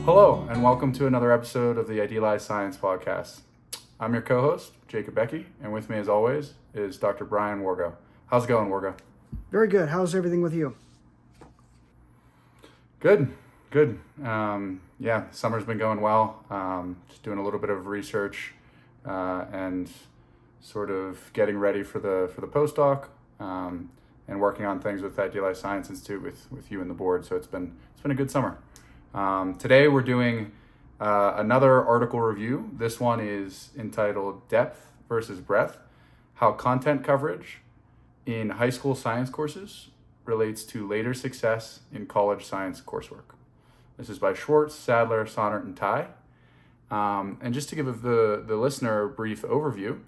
Hello, and welcome to another episode of the Idealized Science podcast. I'm your co-host, Jacob Beckey, and with me as always is Dr. Brian Wargo. How's it going, Wargo? Very good. How's everything with you? Good. Summer's been going well. Just doing a little bit of research and sort of getting ready for the postdoc and working on things with the Idealized Science Institute with you and the board. So it's been a good summer. Today we're doing another article review. This one is entitled Depth versus Breadth, How Content Coverage in High School Science Courses Relates to Later Success in College Science Coursework. This is by Schwartz, Sadler, Sonnert, and Tai. And just to give the listener a brief overview,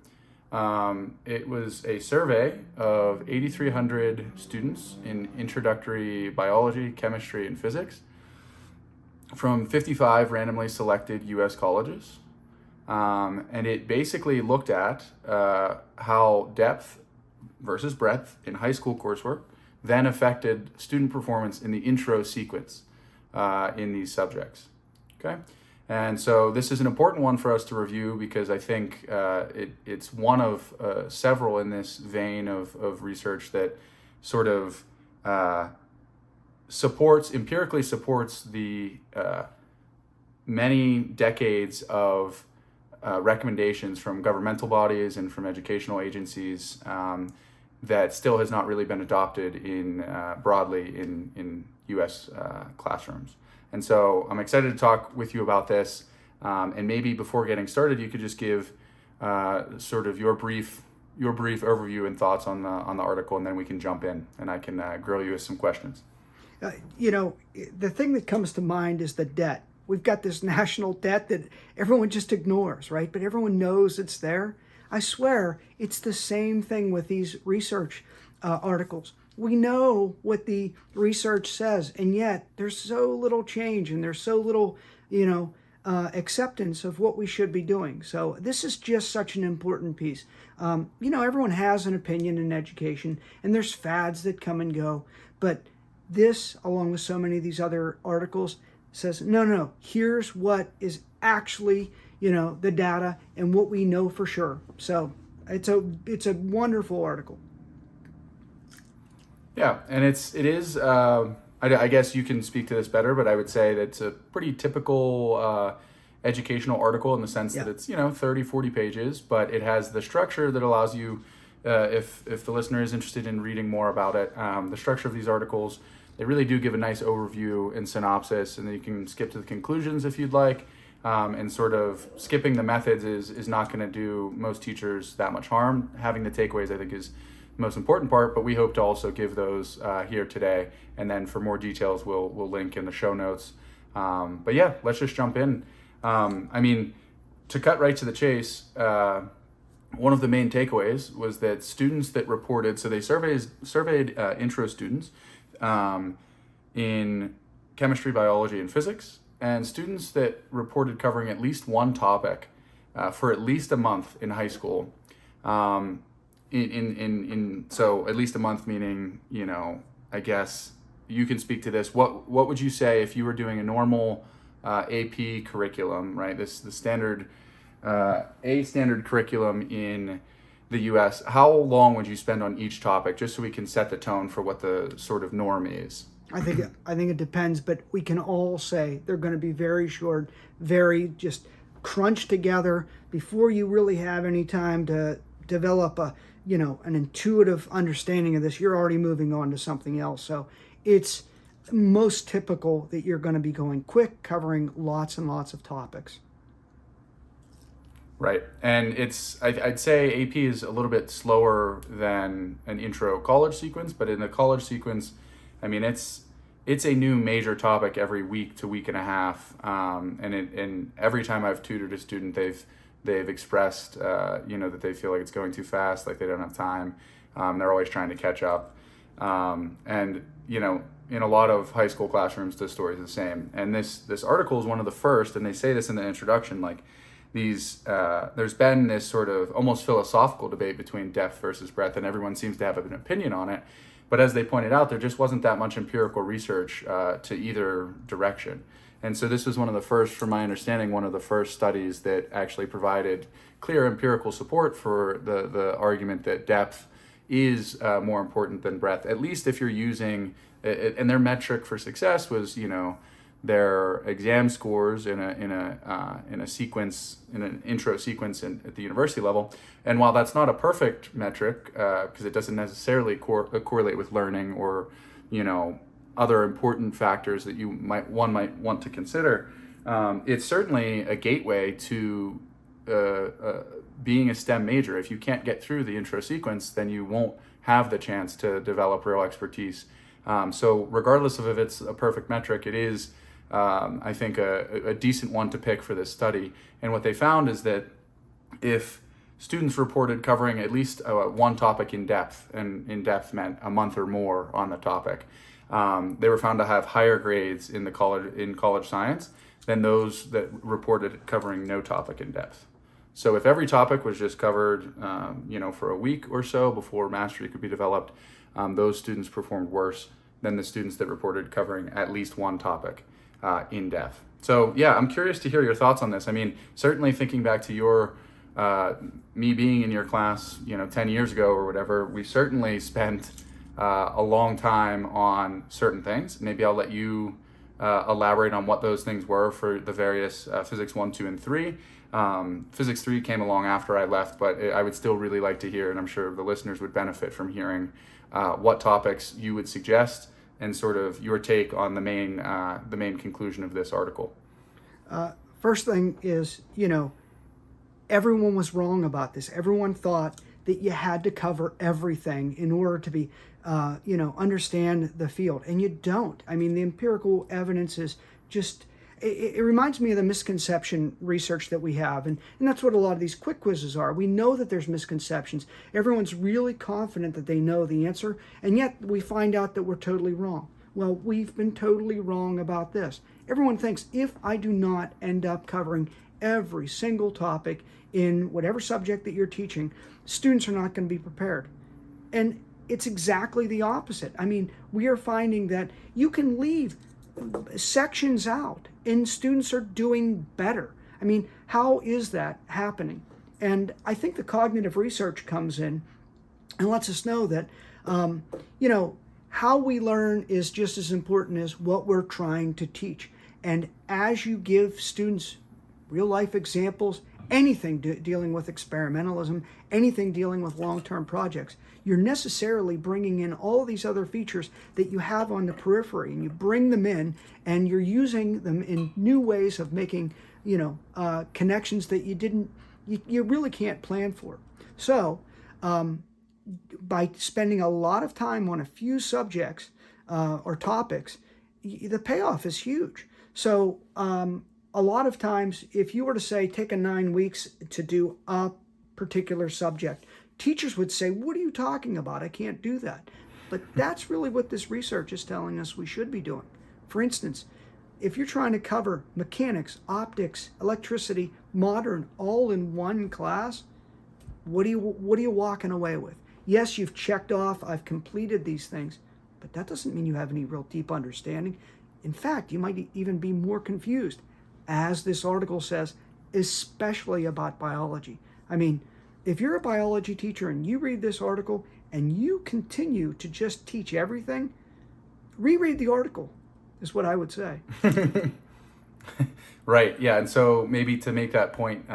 it was a survey of 8,300 students in introductory biology, chemistry, and physics from 55 randomly selected U.S. colleges. And it basically looked at how depth versus breadth in high school coursework then affected student performance in the intro sequence in these subjects. Okay? And so this is an important one for us to review because I think it's one of several in this vein of research that sort of empirically supports the many decades of recommendations from governmental bodies and from educational agencies that still has not really been adopted broadly in U.S. classrooms. And so I'm excited to talk with you about this. And maybe before getting started, you could just give sort of your brief overview and thoughts on the article, and then we can jump in and I can grill you with some questions. The thing that comes to mind is the debt. We've got this national debt that everyone just ignores, right? But everyone knows it's there. I swear it's the same thing with these research articles. We know what the research says, and yet there's so little change and there's so little, acceptance of what we should be doing. So this is just such an important piece. Everyone has an opinion in education, and there's fads that come and go, but this, along with so many of these other articles, says, no, here's what is actually, the data and what we know for sure. So it's a wonderful article. Yeah, and it is, I guess you can speak to this better, but I would say that it's a pretty typical educational article in the sense that it's, 30, 40 pages, but it has the structure that allows you, if the listener is interested in reading more about it, the structure of these articles, they really do give a nice overview and synopsis, and then you can skip to the conclusions if you'd like. And sort of skipping the methods is not going to do most teachers that much harm. Having the takeaways, I think, is the most important part, but we hope to also give those here today. And then for more details, we'll link in the show notes. But yeah, let's just jump in. To cut right to the chase, one of the main takeaways was that students that reported, so they surveyed intro students in chemistry, biology, and physics, and students that reported covering at least one topic for at least a month in high school. So at least a month meaning, I guess you can speak to this. What would you say if you were doing a normal AP curriculum, right? The standard standard curriculum in the U.S. How long would you spend on each topic, just so we can set the tone for what the sort of norm is? I think it depends, but we can all say they're going to be very short, very just crunched together before you really have any time to develop an intuitive understanding of this. You're already moving on to something else. So it's most typical that you're going to be going quick, covering lots and lots of topics. Right. And I'd say AP is a little bit slower than an intro college sequence, but in the college sequence, it's a new major topic every week to week and a half. And every time I've tutored a student, they've expressed, that they feel like it's going too fast, like they don't have time. They're always trying to catch up. In a lot of high school classrooms, the story is the same. And this article is one of the first, and they say this in the introduction, like, there's been this sort of almost philosophical debate between depth versus breadth, and everyone seems to have an opinion on it. But as they pointed out, there just wasn't that much empirical research to either direction. And so this was one of the first, from my understanding, one of the first studies that actually provided clear empirical support for the argument that depth is more important than breadth, at least if you're using, and their metric for success was, their exam scores in a sequence, in an intro sequence at the university level. And while that's not a perfect metric, because it doesn't necessarily correlate with learning or, other important factors that one might want to consider, it's certainly a gateway to being a STEM major. If you can't get through the intro sequence, then you won't have the chance to develop real expertise. So regardless of if it's a perfect metric, it is, I think, a decent one to pick for this study. And what they found is that if students reported covering at least one topic in depth, and in depth meant a month or more on the topic, they were found to have higher grades in college science than those that reported covering no topic in depth. So if every topic was just covered, for a week or so before mastery could be developed, those students performed worse than the students that reported covering at least one topic in depth. So yeah, I'm curious to hear your thoughts on this. I mean, certainly thinking back to your me being in your class, 10 years ago or whatever, we certainly spent a long time on certain things. Maybe I'll let you elaborate on what those things were for the various Physics 1, 2, and 3. Physics 3 came along after I left, but I would still really like to hear, and I'm sure the listeners would benefit from hearing what topics you would suggest and sort of your take on the main conclusion of this article. First thing is, everyone was wrong about this. Everyone thought that you had to cover everything in order to be, understand the field. And you don't. I mean, the empirical evidence is just, it reminds me of the misconception research that we have. And that's what a lot of these quick quizzes are. We know that there's misconceptions. Everyone's really confident that they know the answer. And yet we find out that we're totally wrong. Well, we've been totally wrong about this. Everyone thinks if I do not end up covering every single topic in whatever subject that you're teaching, students are not going to be prepared. And it's exactly the opposite. I mean, we are finding that you can leave sections out and students are doing better. I mean, how is that happening? And I think the cognitive research comes in and lets us know that, how we learn is just as important as what we're trying to teach. And as you give students real life examples, anything dealing with experimentalism, anything dealing with long-term projects, you're necessarily bringing in all these other features that you have on the periphery, and you bring them in and you're using them in new ways of making, connections that you really can't plan for. So by spending a lot of time on a few subjects or topics, the payoff is huge. So a lot of times, if you were to say, take 9 weeks to do a particular subject, teachers would say, what are you talking about? I can't do that. But that's really what this research is telling us we should be doing. For instance, if you're trying to cover mechanics, optics, electricity, modern, all in one class, what are you walking away with? Yes, you've checked off, I've completed these things, but that doesn't mean you have any real deep understanding. In fact, you might even be more confused, as this article says, especially about biology. I mean, if you're a biology teacher and you read this article and you continue to just teach everything, reread the article, is what I would say. Right, yeah, and so maybe to make that point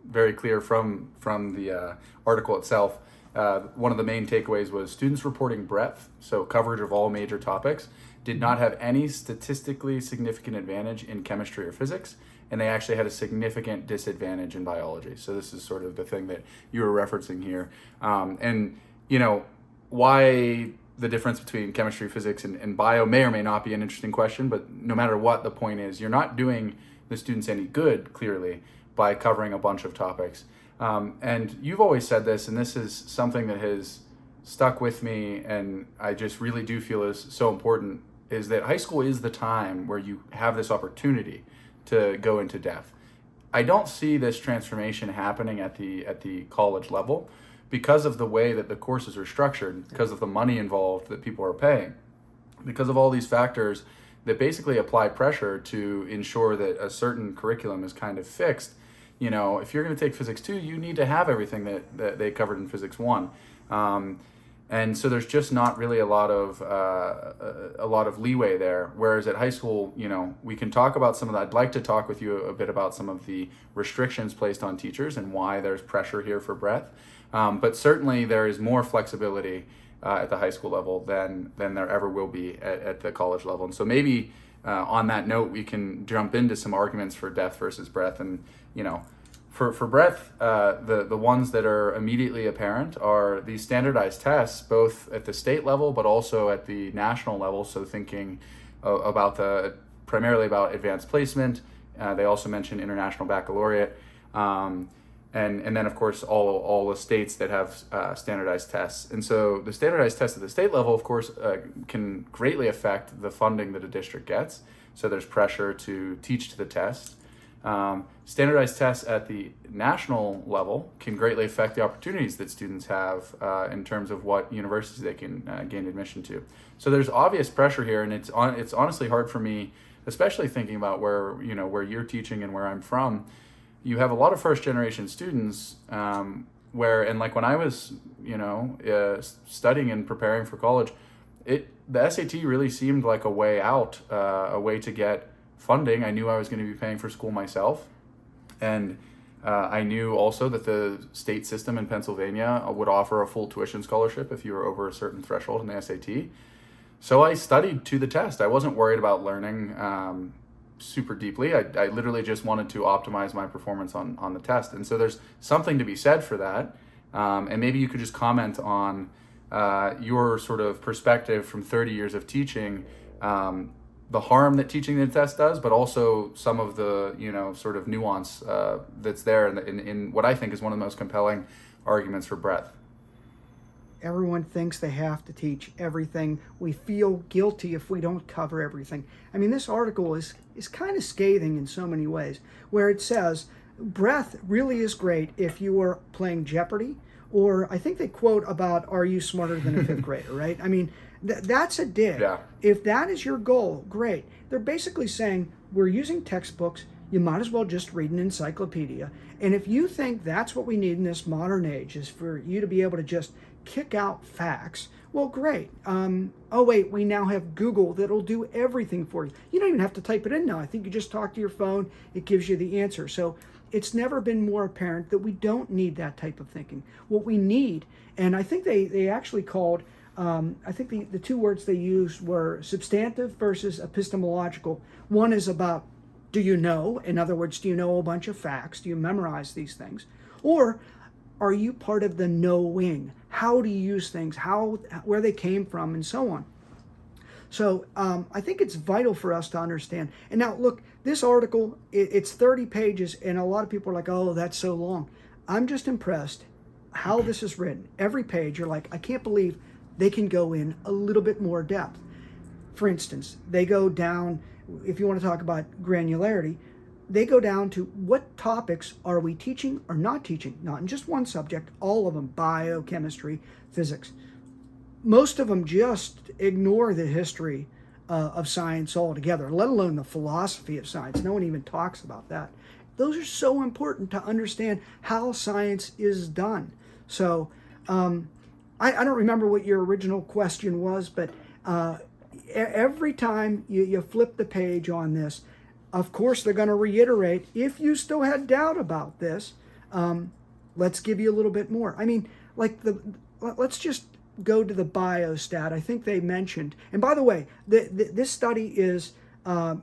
very clear from the article itself, one of the main takeaways was students reporting breadth, so coverage of all major topics, did not have any statistically significant advantage in chemistry or physics, and they actually had a significant disadvantage in biology. So this is sort of the thing that you were referencing here. And, why the difference between chemistry, physics, and bio may or may not be an interesting question, but no matter what, the point is you're not doing the students any good, clearly, by covering a bunch of topics. And you've always said this, and this is something that has stuck with me, and I just really do feel is so important, is that high school is the time where you have this opportunity to go into depth. I don't see this transformation happening at the college level because of the way that the courses are structured, because of the money involved that people are paying, because of all these factors that basically apply pressure to ensure that a certain curriculum is kind of fixed. If you're going to take Physics 2, you need to have everything that they covered in Physics 1. And so there's just not really a lot of leeway there. Whereas at high school, we can talk about some of that. I'd like to talk with you a bit about some of the restrictions placed on teachers and why there's pressure here for breadth. But certainly there is more flexibility at the high school level than there ever will be at the college level. And so maybe on that note, we can jump into some arguments for depth versus breadth. And for breadth, the ones that are immediately apparent are these standardized tests, both at the state level but also at the national level. So thinking about primarily about advanced placement. They also mention international baccalaureate. And then, of course, all the states that have standardized tests. And so the standardized tests at the state level, of course, can greatly affect the funding that a district gets. So there's pressure to teach to the test. Standardized tests at the national level can greatly affect the opportunities that students have in terms of what universities they can gain admission to. So there's obvious pressure here, and it's honestly hard for me, especially thinking about where you're teaching and where I'm from. You have a lot of first-generation students when I was, studying and preparing for college, the SAT really seemed like a way out, a way to get funding. I knew I was going to be paying for school myself, and I knew also that the state system in Pennsylvania would offer a full tuition scholarship if you were over a certain threshold in the SAT. So I studied to the test. I wasn't worried about learning super deeply. I literally just wanted to optimize my performance on the test. And so there's something to be said for that. And maybe you could just comment on your sort of perspective from 30 years of teaching, the harm that teaching the test does, but also some of the, sort of nuance that's there in what I think is one of the most compelling arguments for breadth. Everyone thinks they have to teach everything. We feel guilty if we don't cover everything. I mean, this article is kind of scathing in so many ways, where it says breadth really is great if you are playing Jeopardy, or I think they quote about, are you smarter than a fifth grader, right? I mean, that's a dig. Yeah. If that is your goal, great. They're basically saying, we're using textbooks, you might as well just read an encyclopedia. And if you think that's what we need in this modern age, is for you to be able to just kick out facts, well, great. Oh, wait, we now have Google that'll do everything for you. You don't even have to type it in now. I think you just talk to your phone, it gives you the answer. So it's never been more apparent that we don't need that type of thinking. What we need, and I think they actually called, I think the two words they used were substantive versus epistemological. One is about, do you know? In other words, do you know a bunch of facts? Do you memorize these things? Or are you part of the knowing? How to use things, where they came from, and so on. So I think it's vital for us to understand. And now, look, this article, it's 30 pages, and a lot of people are like, oh, that's so long. I'm just impressed how this is written. Every page, you're like, I can't believe they can go in a little bit more depth. For instance, they go down, if you want to talk about granularity, they go down to what topics are we teaching or not teaching, not in just one subject, all of them, biochemistry, physics. Most of them just ignore the history of science altogether, let alone the philosophy of science. No one even talks about that. Those are so important to understand how science is done. So I don't remember what your original question was, but every time you flip the page on this, of course, they're going to reiterate, if you still had doubt about this, let's give you a little bit more. I mean, let's just go to the biostat. I think they mentioned, and by the way, this study is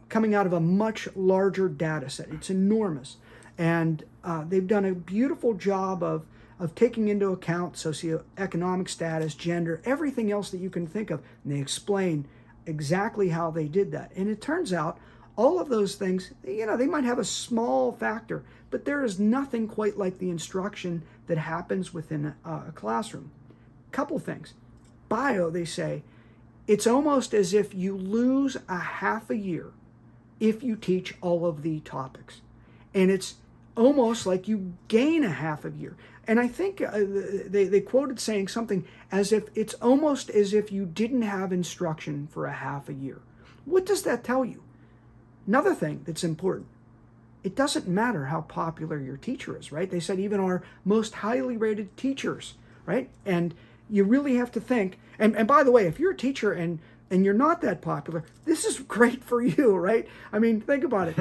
coming out of a much larger data set. It's enormous. And they've done a beautiful job of taking into account socioeconomic status, gender, everything else that you can think of. And they explain exactly how they did that. And it turns out all of those things, they might have a small factor, but there is nothing quite like the instruction that happens within a classroom. Couple things. Bio, they say, it's almost as if you lose a half a year if you teach all of the topics. And it's almost like you gain a half a year. And I think they quoted saying something as if it's almost as if you didn't have instruction for a half a year. What does that tell you? Another thing that's important, it doesn't matter how popular your teacher is, right? They said even our most highly rated teachers, right? And you really have to think, and by the way, if you're a teacher and you're not that popular, this is great for you, right? I mean, think about it.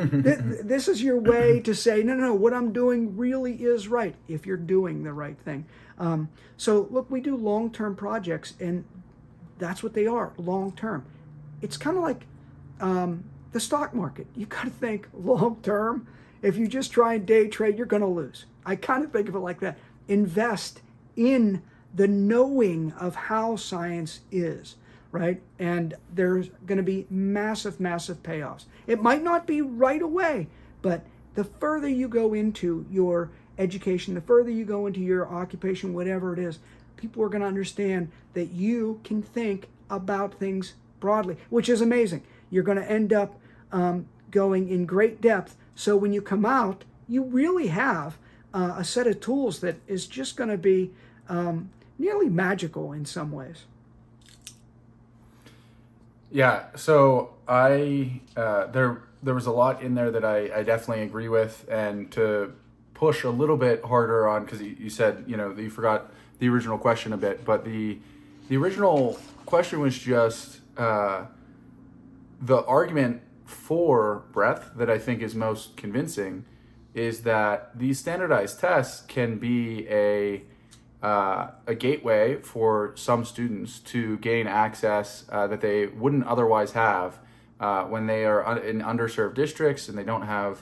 This is your way to say, no, what I'm doing really is right, if you're doing the right thing. So look, we do long-term projects, and that's what they are, long-term. It's kind of like the stock market. You got to think long-term. If you just try and day trade, you're going to lose. I kind of think of it like that. Invest in the knowing of how science is, right? And there's going to be massive, massive payoffs. It might not be right away, but the further you go into your education, the further you go into your occupation, whatever it is, people are going to understand that you can think about things broadly, which is amazing. You're going to end up going in great depth. So when you come out, you really have a set of tools that is just going to be nearly magical in some ways. Yeah, so I there was a lot in there that I definitely agree with, and to push a little bit harder on, because you said, that you forgot the original question a bit, but the original question was just the argument for breadth that I think is most convincing is that these standardized tests can be a gateway for some students to gain access that they wouldn't otherwise have when they are in underserved districts and they don't have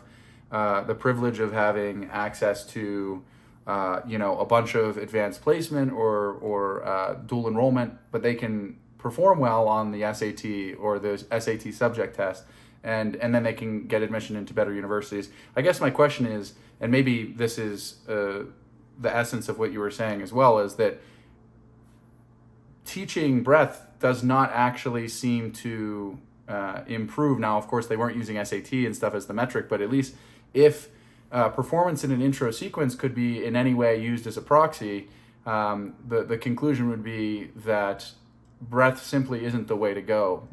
the privilege of having access to a bunch of advanced placement or dual enrollment, but they can perform well on the SAT or the SAT subject test, and then they can get admission into better universities. I guess my question is, and maybe this is the essence of what you were saying as well, is that teaching breadth does not actually seem to improve. Now, of course, they weren't using SAT and stuff as the metric, but at least if performance in an intro sequence could be in any way used as a proxy, the conclusion would be that breadth simply isn't the way to go,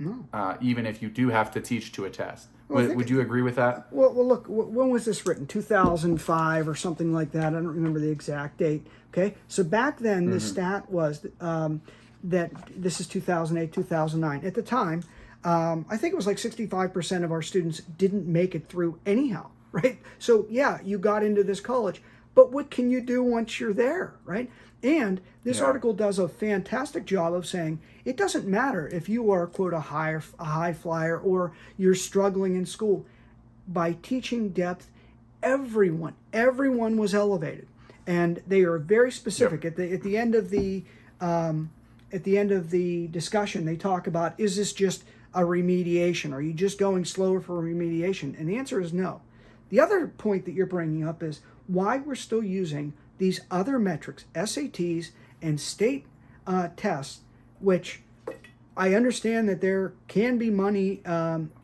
even if you do have to teach to a test. Would you agree with that? Well, look, when was this written? 2005 or something like that. I don't remember the exact date. Okay, so back then the stat was that this is 2008, 2009. At the time, I think it was like 65% of our students didn't make it through anyhow, right? So yeah, you got into this college, but what can you do once you're there, right? And this article does a fantastic job of saying it doesn't matter if you are, quote, a high flyer or you're struggling in school. By teaching depth, everyone was elevated, and they are very specific. At the end of the discussion, they talk about, is this just a remediation? Are you just going slower for remediation? And the answer is no. The other point that you're bringing up is why we're still using these other metrics, SATs and state tests, which I understand that there can be money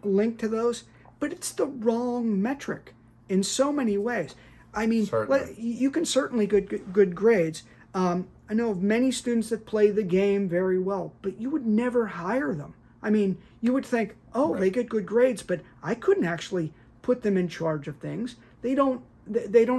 linked to those, but it's the wrong metric in so many ways. I mean, you can certainly get good grades. I know of many students that play the game very well, but you would never hire them. I mean, you would think, they get good grades, but I couldn't actually put them in charge of things. They don't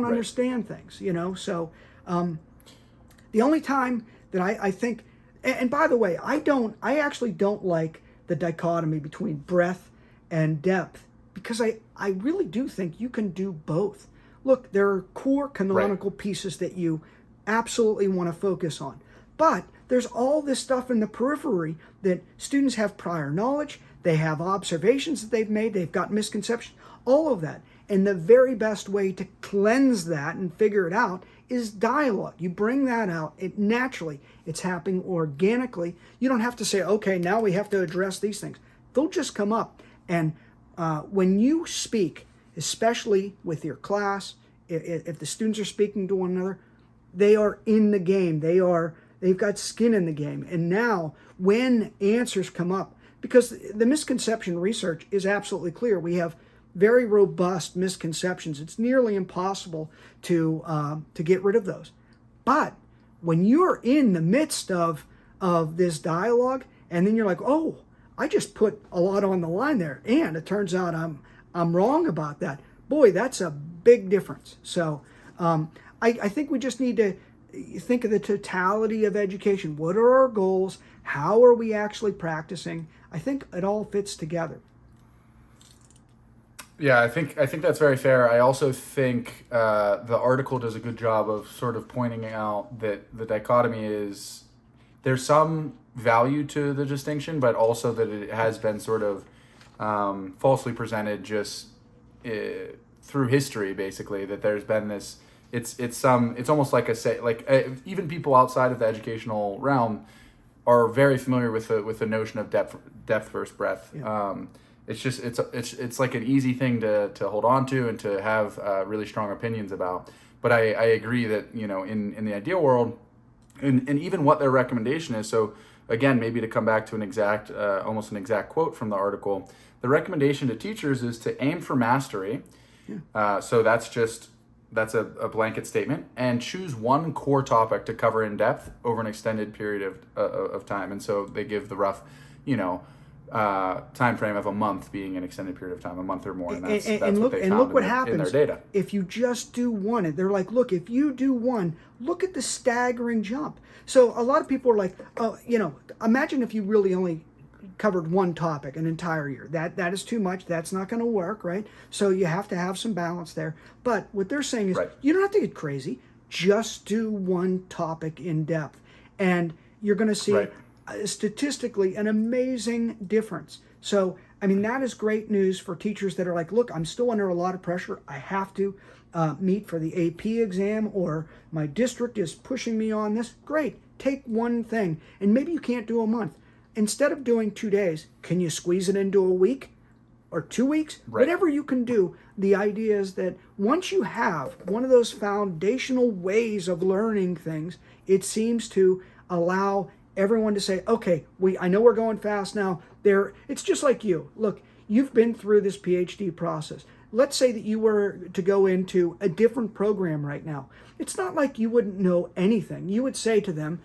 understand things, So the only time that I think, and by the way, I actually don't like the dichotomy between breadth and depth, because I really do think you can do both. Look, there are core canonical pieces that you absolutely want to focus on, but there's all this stuff in the periphery that students have prior knowledge, they have observations that they've made, they've got misconceptions, all of that. And the very best way to cleanse that and figure it out is dialogue. You bring that out, it's happening organically. You don't have to say, okay, now we have to address these things. They'll just come up. And when you speak, especially with your class, if the students are speaking to one another, they are in the game. They've got skin in the game. And now when answers come up, because the misconception research is absolutely clear, we have very robust misconceptions. It's nearly impossible to get rid of those. But when you're in the midst of this dialogue, and then you're like, I just put a lot on the line there, and it turns out I'm wrong about that. Boy, that's a big difference. So I think we just need to think of the totality of education. What are our goals? How are we actually practicing? I think it all fits together. Yeah, I think that's very fair. I also think the article does a good job of sort of pointing out that the dichotomy is there's some value to the distinction, but also that it has been sort of falsely presented just through history, basically. That there's been this. It's almost like even people outside of the educational realm are very familiar with the notion of depth versus breadth. Yeah. It's like an easy thing to hold on to and to have really strong opinions about. But I agree that, in the ideal world, and even what their recommendation is. So again, maybe to come back to almost an exact quote from the article, the recommendation to teachers is to aim for mastery. Yeah. So that's a blanket statement, and choose one core topic to cover in depth over an extended period of time. And so they give the rough, time frame of a month being an extended period of time, a month or more, and that's what they found what happens in their data. If you just do one. They're like, look, if you do one, look at the staggering jump. So a lot of people are like, oh, imagine if you really only covered one topic an entire year. That is too much. That's not going to work, right? So you have to have some balance there. But what they're saying is, You don't have to get crazy. Just do one topic in depth, and you're going to see statistically an amazing difference. So, that is great news for teachers that are like, look, I'm still under a lot of pressure. I have to meet for the AP exam, or my district is pushing me on this. Great. Take one thing, and maybe you can't do a month. Instead of doing 2 days, can you squeeze it into a week or 2 weeks? Right. Whatever you can do. The idea is that once you have one of those foundational ways of learning things, it seems to allow everyone to say, okay, I know we're going fast now. It's just like you. Look, you've been through this PhD process. Let's say that you were to go into a different program right now. It's not like you wouldn't know anything. You would say to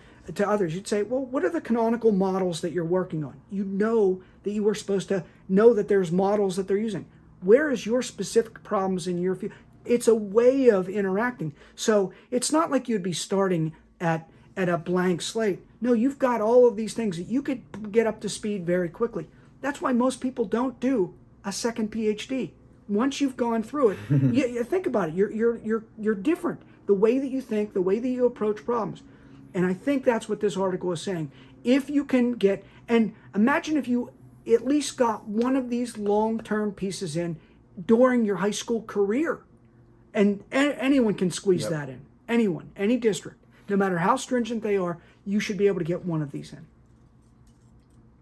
others, you'd say, well, what are the canonical models that you're working on? You know that you were supposed to know that there's models that they're using. Where is your specific problems in your field? It's a way of interacting. So it's not like you'd be starting at a blank slate. No, you've got all of these things that you could get up to speed very quickly. That's why most people don't do a second PhD. Once you've gone through it, you think about it. You're different. The way that you think, the way that you approach problems. And I think that's what this article is saying. If you can and imagine if you at least got one of these long-term pieces in during your high school career. And anyone can squeeze that in. Anyone, any district. No matter how stringent they are, you should be able to get one of these in.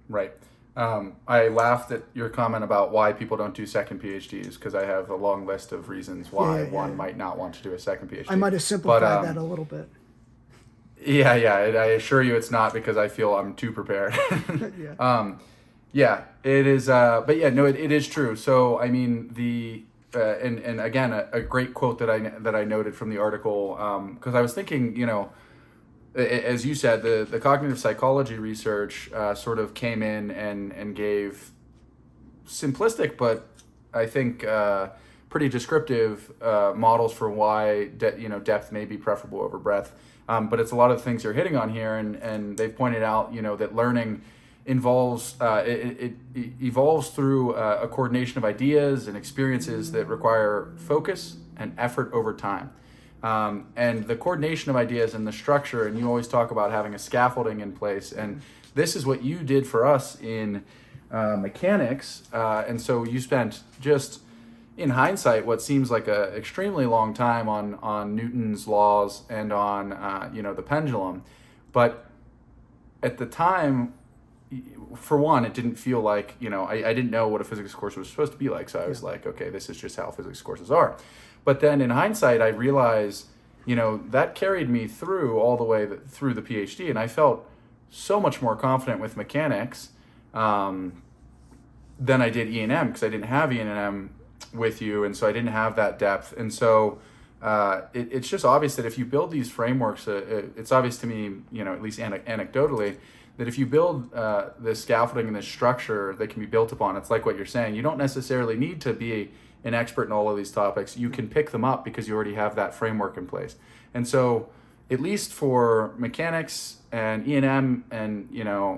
Right. I laughed at your comment about why people don't do second PhDs, because I have a long list of reasons why one might not want to do a second PhD. I might have simplified that a little bit. Yeah. I assure you it's not, because I feel I'm too prepared. It is. But yeah, no, it is true. So, and again, a great quote that I noted from the article, because I was thinking, as you said, the cognitive psychology research sort of came in and gave simplistic, but I think pretty descriptive models for why depth may be preferable over breadth. But it's a lot of the things you're hitting on here, and they've pointed out that learning involves it evolves through a coordination of ideas and experiences that require focus and effort over time. And the coordination of ideas and the structure, and you always talk about having a scaffolding in place, and this is what you did for us in mechanics, and so you spent, just in hindsight, what seems like a extremely long time on Newton's laws and on the pendulum, but at the time, for one, it didn't feel like, I didn't know what a physics course was supposed to be like, so I was like, okay, this is just how physics courses are. But then in hindsight, I realized, that carried me through all the way through the PhD, and I felt so much more confident with mechanics than I did E&M, because I didn't have E&M with you, and so I didn't have that depth. And so it's just obvious that if you build these frameworks, it's obvious to me, at least anecdotally, that if you build this scaffolding and this structure that can be built upon, it's like what you're saying. You don't necessarily need to be an expert in all of these topics. You can pick them up because you already have that framework in place. And so, at least for mechanics and E&M, and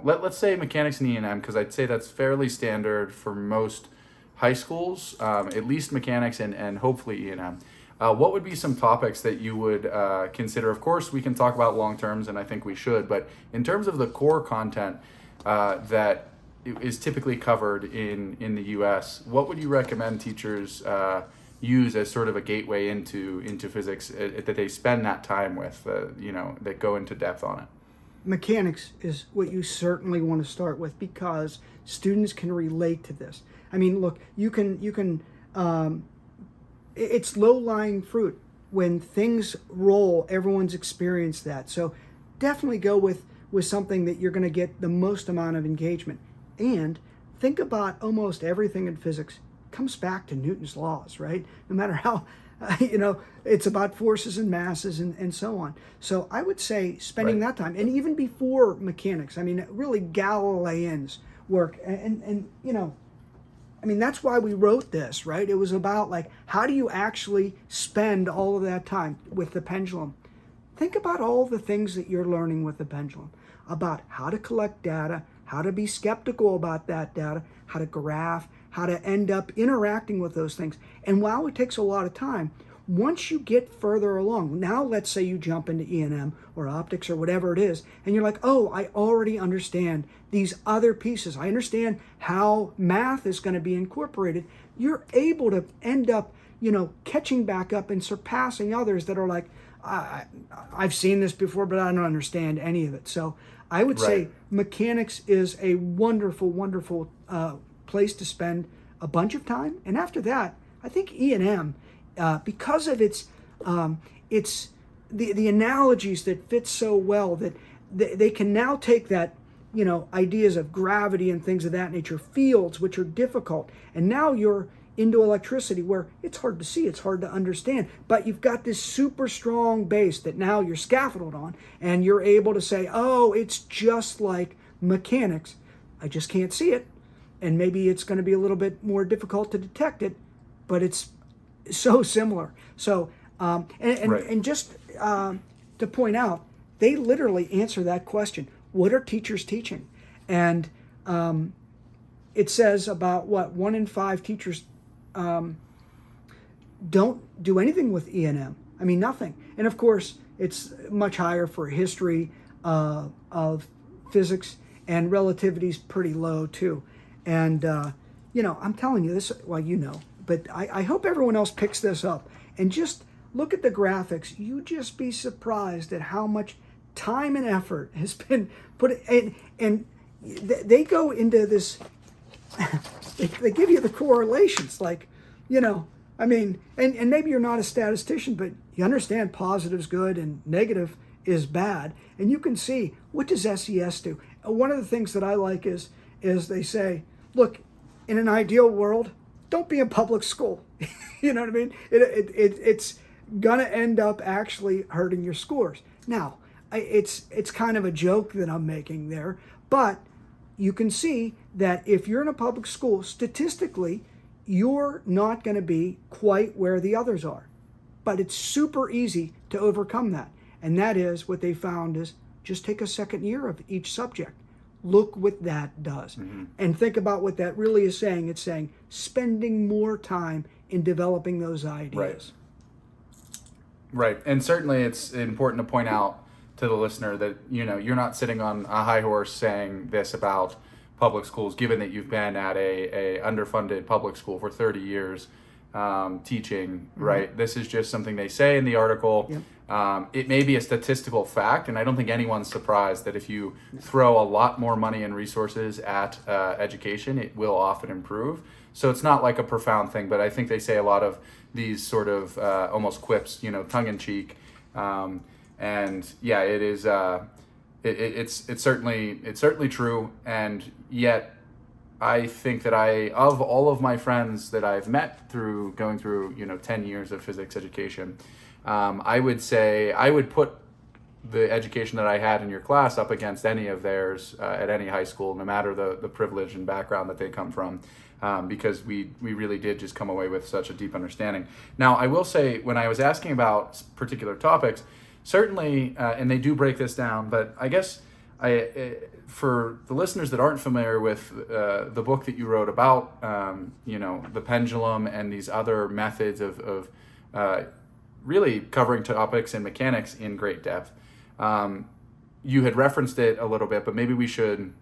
let's say mechanics and E&M, because I'd say that's fairly standard for most high schools, at least mechanics and hopefully E&M. What would be some topics that you would consider? Of course, we can talk about long terms, and I think we should, but in terms of the core content that is typically covered in the U.S., what would you recommend teachers use as sort of a gateway into physics that they spend that time with, that go into depth on it? Mechanics is what you certainly want to start with because students can relate to this. I mean, look, you can it's low-lying fruit. When things roll, everyone's experienced that. So definitely go with something that you're going to get the most amount of engagement. And think about almost everything in physics comes back to Newton's laws, right? No matter how, it's about forces and masses and so on. So I would say spending that time, and even before mechanics, I mean, really Galilean's work. And that's why we wrote this, right? It was about like, how do you actually spend all of that time with the pendulum? Think about all the things that you're learning with the pendulum, about how to collect data, how to be skeptical about that data, how to graph, how to end up interacting with those things. And while it takes a lot of time, once you get further along, now let's say you jump into E&M or optics or whatever it is, and you're like, oh, I already understand these other pieces. I understand how math is going to be incorporated. You're able to end up, catching back up and surpassing others that are like, I've seen this before, but I don't understand any of it. So I would say mechanics is a wonderful, wonderful place to spend a bunch of time. And after that, I think E&M, because of its the analogies that fit so well that they can now take that, ideas of gravity and things of that nature, fields which are difficult, and now you're into electricity where it's hard to see, it's hard to understand, but you've got this super strong base that now you're scaffolded on, and you're able to say, oh, it's just like mechanics. I just can't see it, and maybe it's going to be a little bit more difficult to detect it, but it's so similar. So, and just to point out, they literally answer that question. What are teachers teaching? And it says about 1 in 5 teachers don't do anything with E&M. I mean, nothing. And of course, it's much higher for history of physics, and relativity is pretty low too. And, I'm telling you this, but I hope everyone else picks this up and just look at the graphics. You just be surprised at how much time and effort has been put in, and they go into this, they give you the correlations, like, and maybe you're not a statistician, but you understand positive's good and negative is bad, and you can see, what does SES do? One of the things that I like is they say, look, in an ideal world, don't be in public school. You know what I mean? It's gonna end up actually hurting your scores. Now, it's kind of a joke that I'm making there, but you can see that if you're in a public school, statistically, you're not going to be quite where the others are. But it's super easy to overcome that. And that is what they found is just take a second year of each subject. Look what that does. Mm-hmm. And think about what that really is saying. It's saying spending more time in developing those ideas. Right. And certainly it's important to point out to the listener that, you're not sitting on a high horse saying this about public schools, given that you've been at a underfunded public school for 30 years teaching, mm-hmm. right? This is just something they say in the article. Yep. It may be a statistical fact, and I don't think anyone's surprised that if you throw a lot more money and resources at education, it will often improve. So it's not like a profound thing, but I think they say a lot of these sort of almost quips, tongue-in-cheek. And yeah, it is. It's certainly true, and yet I think that of all of my friends that I've met through going through 10 years of physics education, I would say I would put the education that I had in your class up against any of theirs at any high school, no matter the privilege and background that they come from, because we really did just come away with such a deep understanding. Now, I will say, when I was asking about particular topics, certainly, and they do break this down, but I guess for the listeners that aren't familiar with the book that you wrote about, the pendulum and these other methods of really covering topics in mechanics in great depth, you had referenced it a little bit, but maybe we should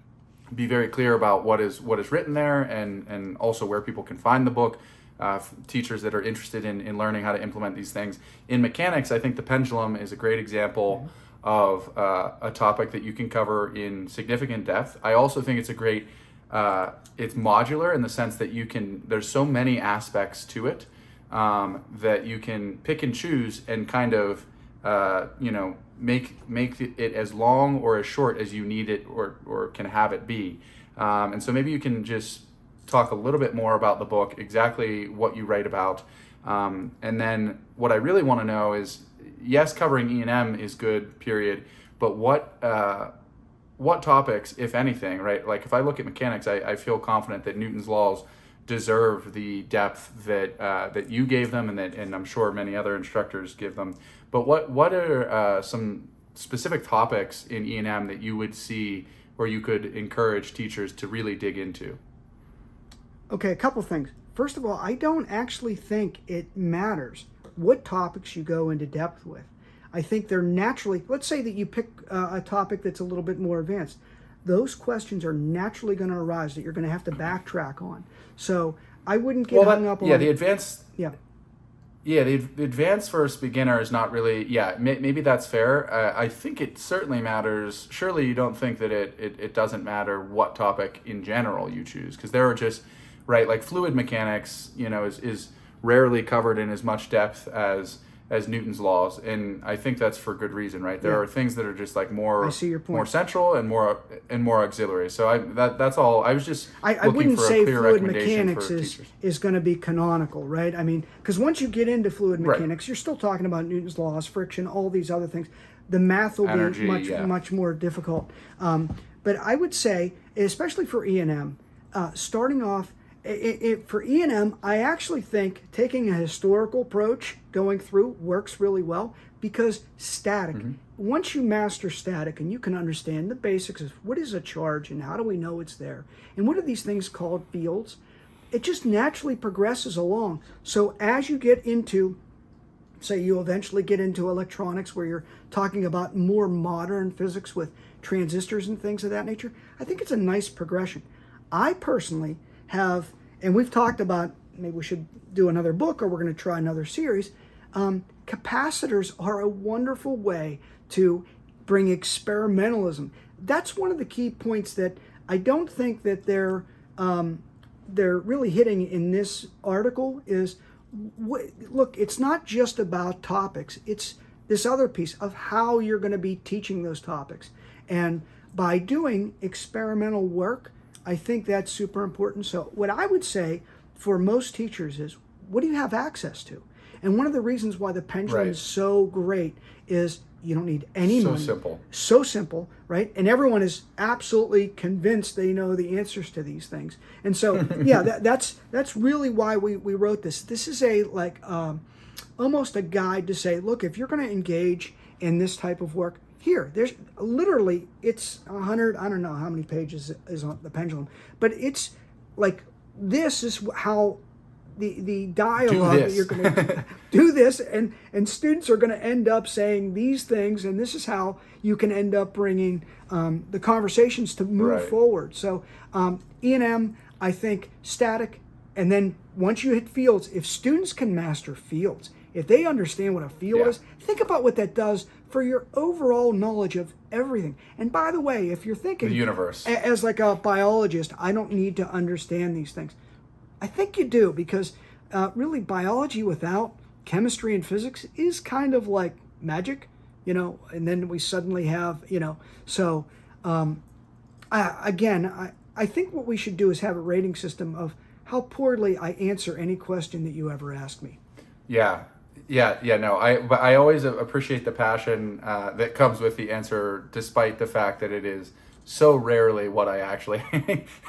be very clear about what is written there, and also where people can find the book. Teachers that are interested in learning how to implement these things in mechanics. I think the pendulum is a great example of a topic that you can cover in significant depth. I also think it's a great, it's modular in the sense that there's so many aspects to it that you can pick and choose and kind of, make it as long or as short as you need it or can have it be. And so maybe you can just talk a little bit more about the book, exactly what you write about. And then what I really want to know is, yes, covering E&M is good, period, but what topics, if anything, right? Like if I look at mechanics, I feel confident that Newton's laws deserve the depth that you gave them, and I'm sure many other instructors give them. But what are some specific topics in E&M that you would see or you could encourage teachers to really dig into? Okay, a couple things. First of all, I don't actually think it matters what topics you go into depth with. I think they're naturally, let's say that you pick a topic that's a little bit more advanced. Those questions are naturally going to arise that you're going to have to backtrack on. So I wouldn't get hung up on... the advanced... Yeah, the advanced versus beginner is not really... Yeah, maybe that's fair. I think it certainly matters. Surely you don't think that it doesn't matter what topic in general you choose, because there are just... Right, like fluid mechanics, is rarely covered in as much depth as Newton's laws, and I think that's for good reason, right? There are things that are just like more central and more auxiliary. So that's all. I was just I wouldn't say fluid mechanics is going to be canonical, right? I mean, because once you get into fluid mechanics, you're still talking about Newton's laws, friction, all these other things. The math will be much more difficult. But I would say, especially for E&M, starting off. For E&M, I actually think taking a historical approach going through works really well, because static, once you master static and you can understand the basics of what is a charge and how do we know it's there, and what are these things called fields, it just naturally progresses along. So as you get into, say you eventually get into electronics where you're talking about more modern physics with transistors and things of that nature, I think it's a nice progression. I personally have, and we've talked about, maybe we should do another book or we're going to try another series. Capacitors are a wonderful way to bring experimentalism. That's one of the key points that I don't think that they're really hitting in this article is, look, it's not just about topics. It's this other piece of how you're going to be teaching those topics. And by doing experimental work, I think that's super important. So what I would say for most teachers is, what do you have access to? And one of the reasons why the pendulum is so great is you don't need any money. So simple, right? And everyone is absolutely convinced they know the answers to these things. And so, that's really why we wrote this. This is almost a guide to say, look, if you're going to engage in this type of work, there's literally, it's 100, I don't know how many pages is on the pendulum, but it's like, this is how the dialogue that you're going to do this, and students are going to end up saying these things, and this is how you can end up bringing the conversations to move forward. So E&M, I think, static, and then once you hit fields, if students can master fields, if they understand what a field is, think about what that does for your overall knowledge of everything. And by the way, if you're thinking the universe as like a biologist, I don't need to understand these things. I think you do, because really biology without chemistry and physics is kind of like magic, and then we suddenly have, so I think what we should do is have a rating system of how poorly I answer any question that you ever ask me. Yeah. Yeah, no. But I always appreciate the passion that comes with the answer, despite the fact that it is so rarely what I actually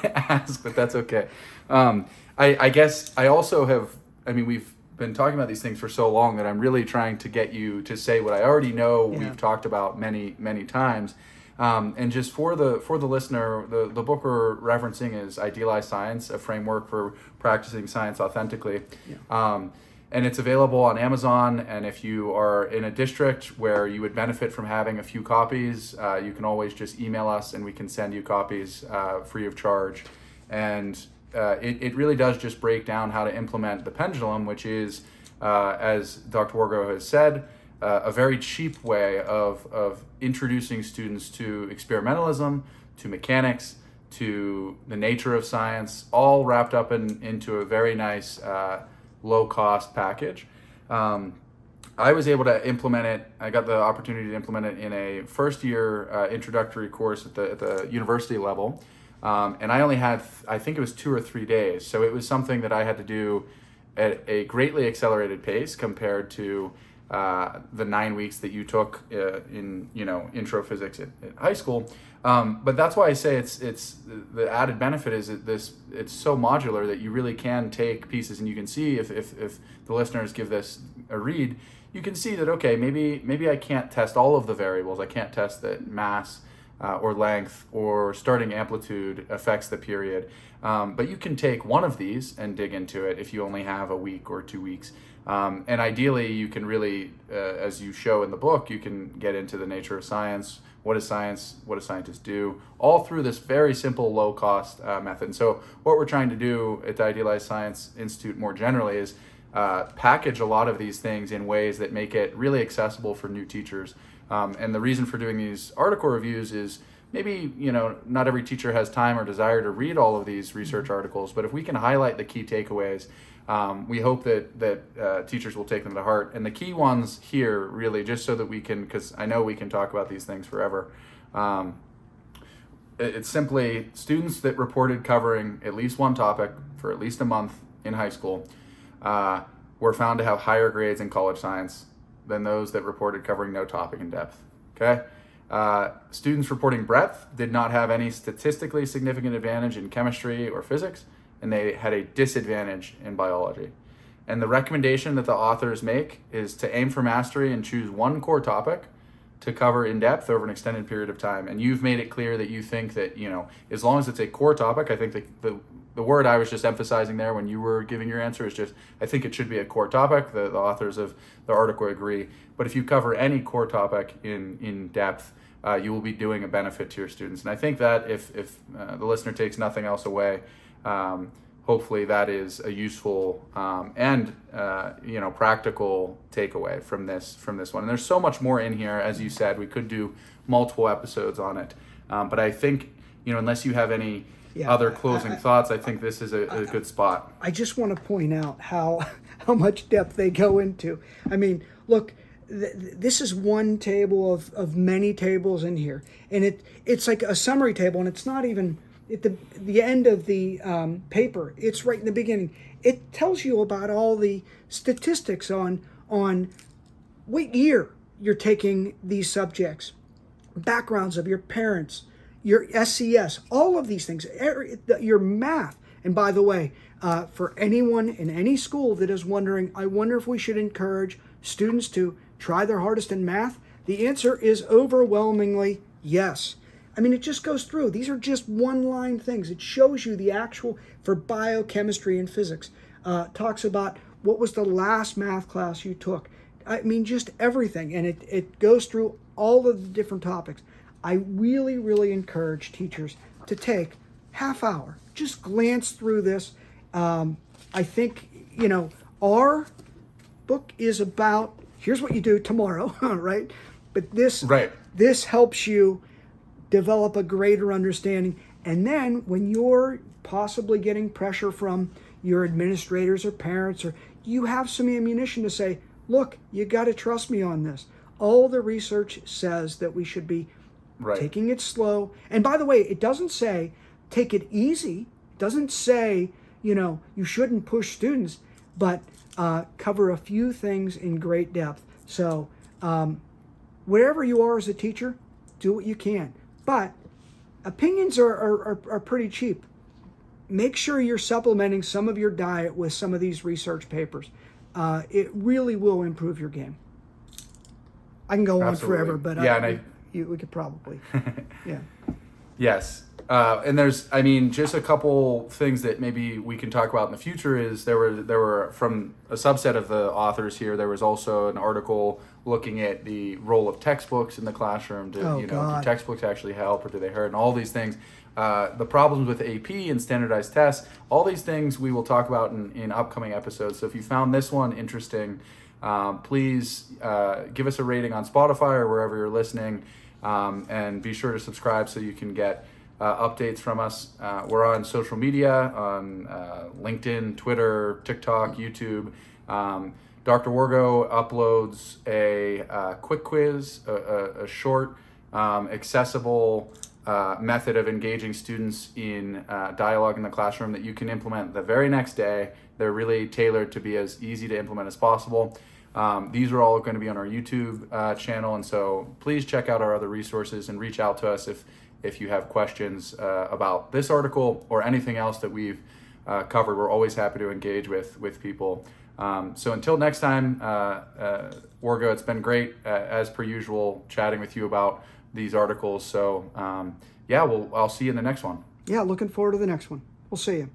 ask. But that's okay. I guess I also have. I mean, we've been talking about these things for so long that I'm really trying to get you to say what I already know. Yeah. We've talked about many times. And just for the listener, the book we're referencing is Idealized Science, a framework for practicing science authentically. Yeah. And it's available on Amazon. And if you are in a district where you would benefit from having a few copies, you can always just email us and we can send you copies free of charge. And it really does just break down how to implement the pendulum, which is, as Dr. Wargo has said, a very cheap way of introducing students to experimentalism, to mechanics, to the nature of science, all wrapped up into a very nice low-cost package. I was able to implement it. I got the opportunity to implement it in a first-year introductory course at the university level, and I only had, I think it was 2 or 3 days. So it was something that I had to do at a greatly accelerated pace compared to the 9 weeks that you took in intro physics at high school. But that's why I say it's the added benefit is that it's so modular that you really can take pieces, and you can see if the listeners give this a read, you can see that, okay, maybe I can't test all of the variables. I can't test that mass or length or starting amplitude affects the period. But you can take one of these and dig into it if you only have a week or 2 weeks. And ideally, you can really, as you show in the book, you can get into the nature of science. What is science? What do scientists do? All through this very simple, low-cost method. And so what we're trying to do at the Idealized Science Institute more generally is package a lot of these things in ways that make it really accessible for new teachers. And the reason for doing these article reviews is maybe, not every teacher has time or desire to read all of these research articles, but if we can highlight the key takeaways, we hope that teachers will take them to heart. And the key ones here, really, just so that we can, because I know we can talk about these things forever, it's simply students that reported covering at least one topic for at least a month in high school were found to have higher grades in college science than those that reported covering no topic in depth. Okay? Students reporting breadth did not have any statistically significant advantage in chemistry or physics, and they had a disadvantage in biology. And the recommendation that the authors make is to aim for mastery and choose one core topic to cover in depth over an extended period of time. And you've made it clear that you think that, as long as it's a core topic, I think the word I was just emphasizing there when you were giving your answer is just, I think it should be a core topic. The authors of the article agree. But if you cover any core topic in depth, you will be doing a benefit to your students. And I think that if the listener takes nothing else away, hopefully that is a useful and practical takeaway from this one. And there's so much more in here. As you said, we could do multiple episodes on it. But I think, unless you have any other closing thoughts, I think this is a good spot. I just want to point out how much depth they go into. I mean, look, this is one table of many tables in here, and it's like a summary table, and it's not even at the end of the paper. It's right in the beginning. It tells you about all the statistics on what year you're taking these subjects, backgrounds of your parents, your SCS, all of these things, your math. And by the way, for anyone in any school that is wondering, I wonder if we should encourage students to try their hardest in math, the answer is overwhelmingly yes. I mean, it just goes through. These are just one-line things. It shows you the actual, for biochemistry and physics, talks about what was the last math class you took. I mean, just everything. And it goes through all of the different topics. I really, really encourage teachers to take half hour, just glance through this. I think, our book is about, here's what you do tomorrow, right? But this helps you develop a greater understanding. And then when you're possibly getting pressure from your administrators or parents, or you have some ammunition to say, look, you got to trust me on this. All the research says that we should be taking it slow. And by the way, it doesn't say take it easy. It doesn't say, you shouldn't push students. but cover a few things in great depth. So wherever you are as a teacher, do what you can. But opinions are pretty cheap. Make sure you're supplementing some of your diet with some of these research papers. It really will improve your game. I can go Absolutely. on forever, but Yeah, we could probably. Yeah. Yes. And there's, I mean, just a couple things that maybe we can talk about in the future is there were from a subset of the authors here, there was also an article looking at the role of textbooks in the classroom. Do textbooks actually help, or do they hurt, and all these things. The problems with AP and standardized tests, all these things we will talk about in upcoming episodes. So if you found this one interesting, please give us a rating on Spotify or wherever you're listening, and be sure to subscribe so you can get updates from us. We're on social media, on LinkedIn, Twitter, TikTok, YouTube. Dr. Wargo uploads a quick quiz, a short, accessible method of engaging students in dialogue in the classroom that you can implement the very next day. They're really tailored to be as easy to implement as possible. These are all going to be on our YouTube channel, and so please check out our other resources and reach out to us if you have questions about this article or anything else that we've covered. We're always happy to engage with people. So until next time, Wargo, it's been great, as per usual, chatting with you about these articles. So I'll see you in the next one. Yeah, looking forward to the next one. We'll see you.